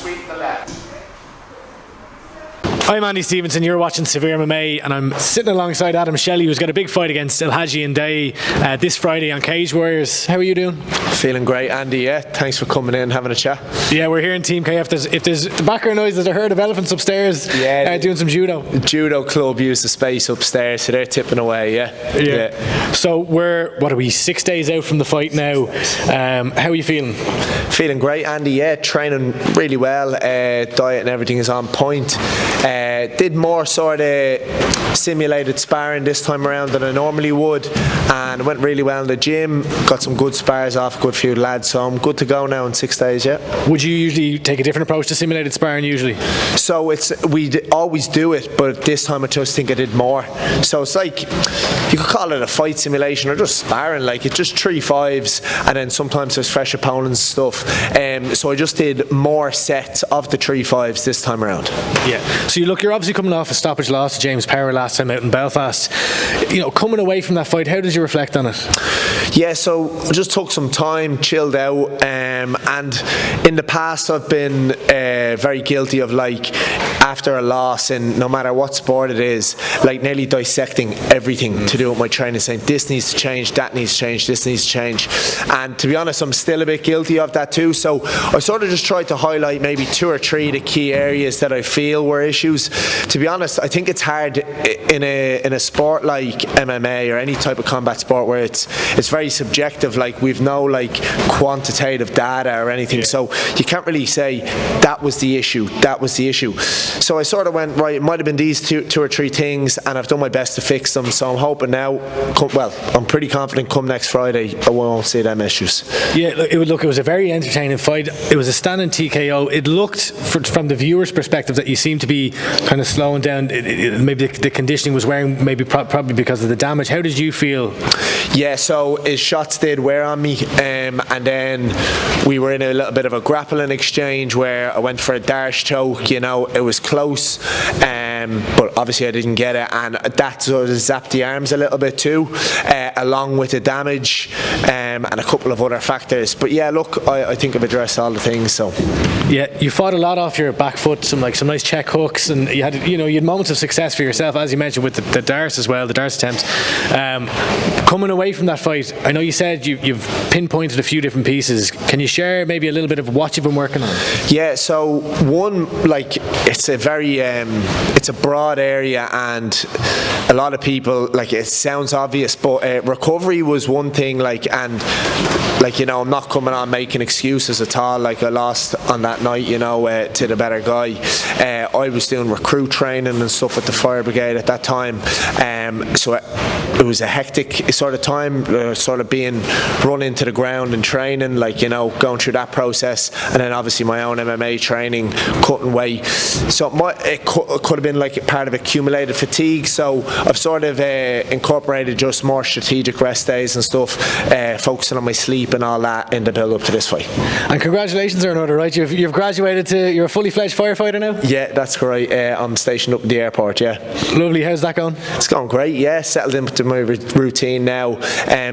sweep the left. I'm Andy Stevenson, you're watching SevereMMA, and I'm sitting alongside Adam Shelley, who's got a big fight against Hadji Ndiaye this Friday on Cage Warriors. How are you doing? Feeling great, Andy. Yeah, thanks for coming in and having a chat. Yeah, we're here in Team K. If there's the background noise, there's a herd of elephants upstairs doing some judo. The judo club used the space upstairs, so they're tipping away. Yeah. So what are we, 6 days out from the fight now? How are you feeling? Feeling great, Andy. Yeah, training really well. Diet and everything is on point. Did more sort of simulated sparring this time around than I normally would, and went really well in the gym. Got some good spars off a good few lads, so I'm good to go now in 6 days. Yeah. Would you usually take a different approach to simulated sparring usually? So we always do it, but this time I just think I did more. So it's like, you could call it a fight simulation or just sparring. Like, it's just 3-5s, and then sometimes there's fresh opponents and stuff. So I just did more sets of the 3-5s this time around. Yeah. So you're obviously coming off a stoppage loss to James Power last time out in Belfast. You know, coming away from that fight, how did you reflect on it? Yeah, so I just took some time, chilled out, and in the past I've been very guilty of, like, after a loss, and no matter what sport it is, like nearly dissecting everything to do with my training, saying this needs to change, that needs to change, this needs to change. And to be honest, I'm still a bit guilty of that too. So I sort of just tried to highlight maybe 2 or 3 of the key areas that I feel were issues. To be honest, I think it's hard in a sport like MMA or any type of combat sport where it's very subjective. Like, we've no like quantitative data or anything, so you can't really say that was the issue. So I sort of went, right, it might have been these 2 or 3 things, and I've done my best to fix them. So I'm hoping now, I'm pretty confident come next Friday I won't see them issues. Yeah, it was a very entertaining fight. It was a standing TKO. It looked, from the viewer's perspective, that you seemed to be kind of slowing down. Maybe the conditioning was wearing, maybe probably because of the damage. How did you feel? Yeah, so his shots did wear on me, and then we were in a little bit of a grappling exchange where I went for a Darsh choke. You know, it was close, but obviously I didn't get it, and that sort of zapped the arms a little bit too, along with the damage and a couple of other factors. But yeah, look, I think I've addressed all the things. So yeah, you fought a lot off your back foot, some nice check hooks, and you had moments of success for yourself, as you mentioned, with the Darce as well, the Darce attempts. Coming away from that fight, I know you said you've pinpointed a few different pieces. Can you share maybe a little bit of what you've been working on? Yeah, so one, like, it's a very it's a broad area, and a lot of people, like, it sounds obvious, but recovery was one thing, like, and like, you know, I'm not coming on making excuses at all. Like, I lost on that night, you know, to the better guy. I was doing recruit training and stuff with the fire brigade at that time, so it was a hectic sort of time, sort of being run into the ground and training, like, you know, going through that process, and then obviously my own MMA training, cutting weight. So it could have been like part of accumulated fatigue. So I've sort of incorporated just more strategic rest days and stuff, focusing on my sleep and all that in the build up to this fight. And congratulations are in order, right? You've graduated you're a fully fledged firefighter now? Yeah, that's right. I'm stationed up at the airport. Yeah. Lovely. How's that going? It's going great. Yeah, settled into my routine now.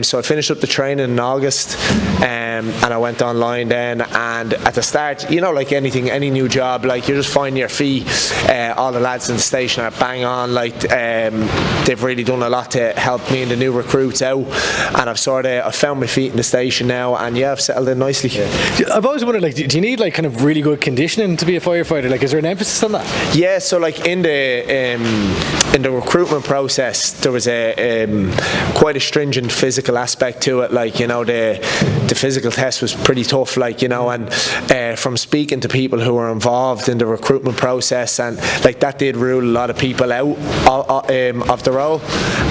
So I finished up the training in August, and I went online then. And at the start, you know, like anything, any new job, like, you're just finding your feet. All the lads in the station are bang on. Like, they've really done a lot to help me and the new recruits out. And I've found my feet in the station now, and yeah, I've settled in nicely. I've always wondered, like, do you need like kind of really good conditioning to be a firefighter? Like, is there an emphasis on that? Yeah, so like in the recruitment process, there was a quite a stringent physical aspect to it. Like, you know, the physical test was pretty tough. Like, you know, and from speaking to people who were involved in the recruitment process, and like that did rule a lot of people out of the role.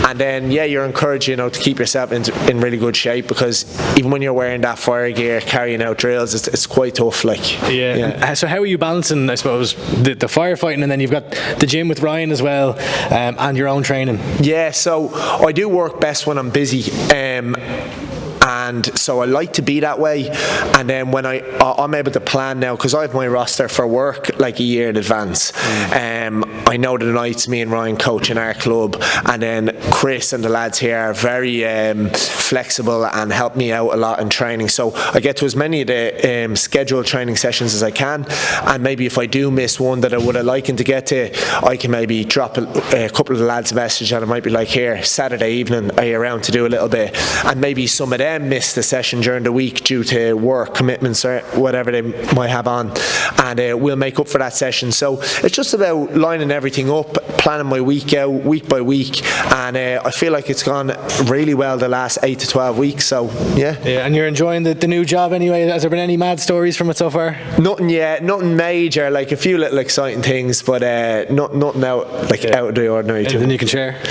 And then yeah, you're encouraged, you know, to keep yourself in really good shape, because even when you're wearing that fire gear, carrying out drills, it's quite tough. Like, yeah. So how are you balancing, I suppose, the firefighting, and then you've got the gym with Ryan as well, and your own training? Yeah, so I do work best when I'm busy. And and so I like to be that way. And then when I'm able to plan now, because I have my roster for work like a year in advance. I know the nights me and Ryan coach in our club, and then Chris and the lads here are very flexible and help me out a lot in training, so I get to as many of the scheduled training sessions as I can. And maybe if I do miss one that I would have liked to get to, I can maybe drop a couple of the lads a message, and I might be like, here, Saturday evening, are you around to do a little bit? And maybe some of them miss the session during the week due to work commitments or whatever they might have on, and we'll make up for that session. So it's just about lining everything up, planning my week out week by week, and I feel like it's gone really well the last 8 to 12 weeks. So yeah. And you're enjoying the new job anyway. Has there been any mad stories from it so far? Nothing yet, nothing major, like a few little exciting things, but nothing out of the ordinary. Anything you can share?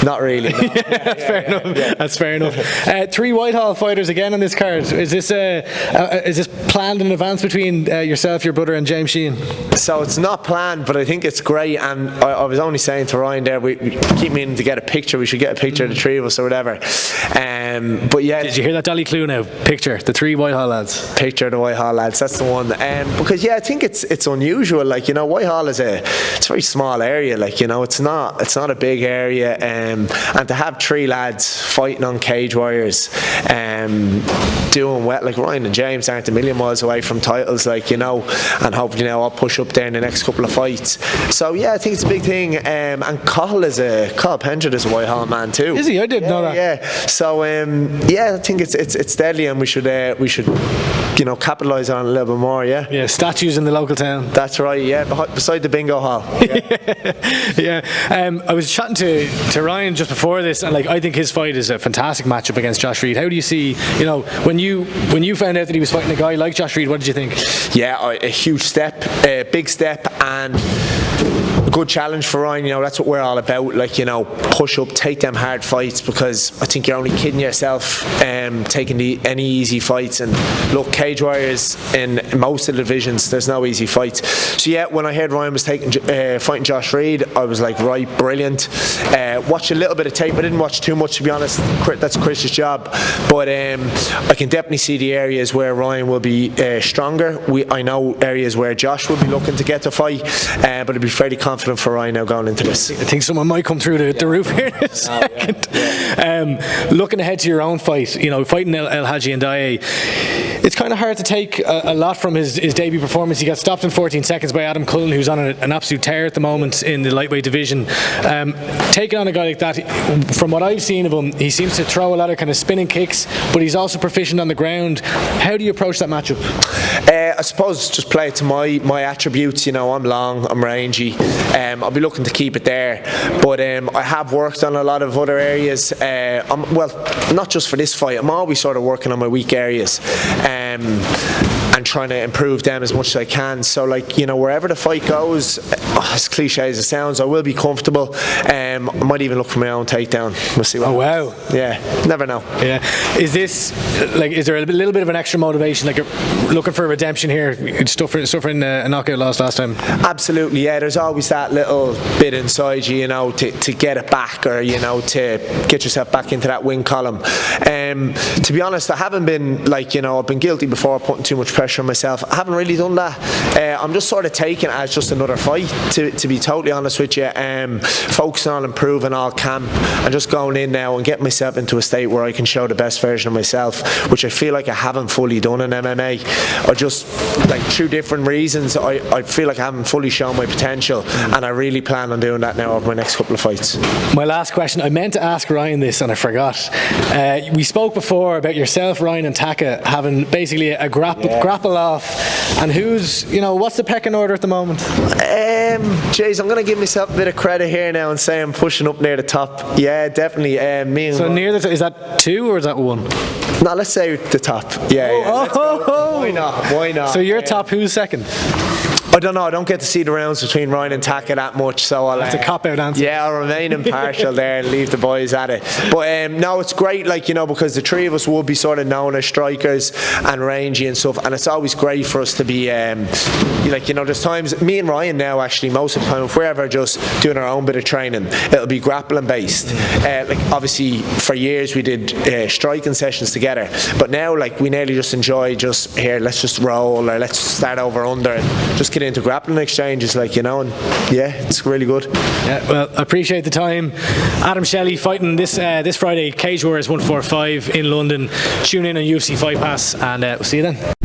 Not really. No. That's fair enough. That's fair enough. 3 Whitehall fighters again on this card. Is this planned in advance between yourself, your brother, and James Sheehan? So it's not planned, but I think it's great. And I was only saying to Ryan there, we keep meaning to get a picture. We should get a picture of the three of us or whatever. But yeah. Did you hear that Dolly Clue now? Picture the 3 Whitehall lads. Picture of the Whitehall lads. That's the one. Because yeah, I think it's unusual. Like, you know, Whitehall it's a very small area. Like, you know, it's not a big area. And to have 3 lads fighting on Cage Warriors, doing well, like Ryan and James aren't a million miles away from titles, like, you know, and hopefully now I'll push up there in the next couple of fights. So yeah, I think it's a big thing. And Cathal Pendred is a Whitehall man too. Is he? I didn't know that. Yeah. So yeah, I think it's deadly, and we should you know, capitalise on it a little bit more. Yeah. Statues in the local town. That's right. Yeah, beside the bingo hall. Yeah. I was chatting to Ryan just before this, and like, I think his fight is a fantastic matchup against Josh Reed. How do you see, you know, when you found out that he was fighting a guy like Josh Reed, what did you think? Yeah, a huge step, a big step, and a good challenge for Ryan. You know, that's what we're all about. Like, you know, push up, take them hard fights, because I think you're only kidding yourself taking any easy fights. And look, Cage Warriors in most of the divisions, there's no easy fights. So yeah, when I heard Ryan was fighting Josh Reed, I was like, right, brilliant. Watched a little bit of tape. I didn't watch too much, to be honest. That's Chris's job, but I can definitely see the areas where Ryan will be stronger. I know areas where Josh will be looking to get to fight, but I'd be fairly confident for Ryan now going into this. I think someone might come through the roof here in a second. Looking ahead to your own fight, you know, fighting El Hadji Ndiaye, it's kind of hard to take a lot from his debut performance. He got stopped in 14 seconds by Adam Cullen, who's on an absolute tear at the moment in the lightweight division. Taking on a guy like that, from what I've seen of him, he seems to throw a lot of kind of spinning kicks, but he's also proficient on the ground. How do you approach that matchup? I suppose just play it to my attributes. You know, I'm long, I'm rangy. I'll be looking to keep it there, but I have worked on a lot of other areas. Well, not just for this fight. I'm always sort of working on my weak areas. And trying to improve them as much as I can. So, like, you know, wherever the fight goes, as cliche as it sounds, I will be comfortable. I might even look for my own takedown. We'll see what happens. Wow. Yeah, never know. Yeah. Is there a little bit of an extra motivation, like you're looking for a redemption here, suffering a knockout loss last time? Absolutely, yeah. There's always that little bit inside you, you know, to get it back, or, you know, to get yourself back into that win column. To be honest, I haven't been, like, you know, I've been guilty before putting too much pressure on myself. I haven't really done that. I'm just sort of taking it as just another fight, to be totally honest with you. Focusing on improving all camp and just going in now and getting myself into a state where I can show the best version of myself, which I feel like I haven't fully done in MMA. Or just, like, through different reasons, I feel like I haven't fully shown my potential, and I really plan on doing that now over my next couple of fights. My last question, I meant to ask Ryan this and I forgot. We spoke before about yourself, Ryan, and Taka having basically a grapple off, and what's the pecking order at the moment? Jeez, I'm going to give myself a bit of credit here now and say I'm pushing up near the top. Yeah, definitely. Near the top, is that 2 or is that 1? No, let's say the top. Yeah. Why not? So you're top, who's second? I don't know. I don't get to see the rounds between Ryan and Taka that much, so I'll. That's a cop-out answer. Yeah, I'll remain impartial there and leave the boys at it. But no, it's great, like, you know, because the three of us will be sort of known as strikers and rangy and stuff, and it's always great for us to be, like, you know, there's times me and Ryan now actually most of the time if we're ever just doing our own bit of training, it'll be grappling based. Like obviously for years we did striking sessions together, but now like we nearly just enjoy just here, let's just roll or let's start over under and just get into grappling exchanges, like, you know, and yeah, it's really good. Yeah, well, I appreciate the time. Adam Shelley fighting this Friday, Cage Warriors 145 in London. Tune in on UFC Fight Pass, and we'll see you then.